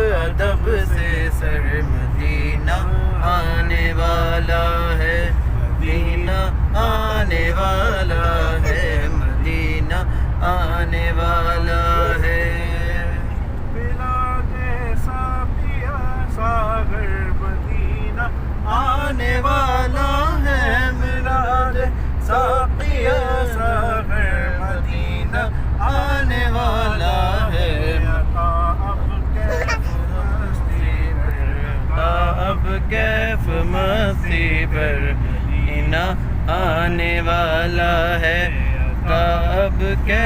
ادب سے سر مدینہ آنے والا ہے، مدینہ آنے والا ہے، مدینہ آنے والا ہے۔ بلاد ساقیہ ساغر مدینہ آنے والا ہے، میلاد ساقیہ ساغر مدینہ آنے والا ہے۔ اب کیف مستی پر مدینہ آنے والا ہے، اب کیف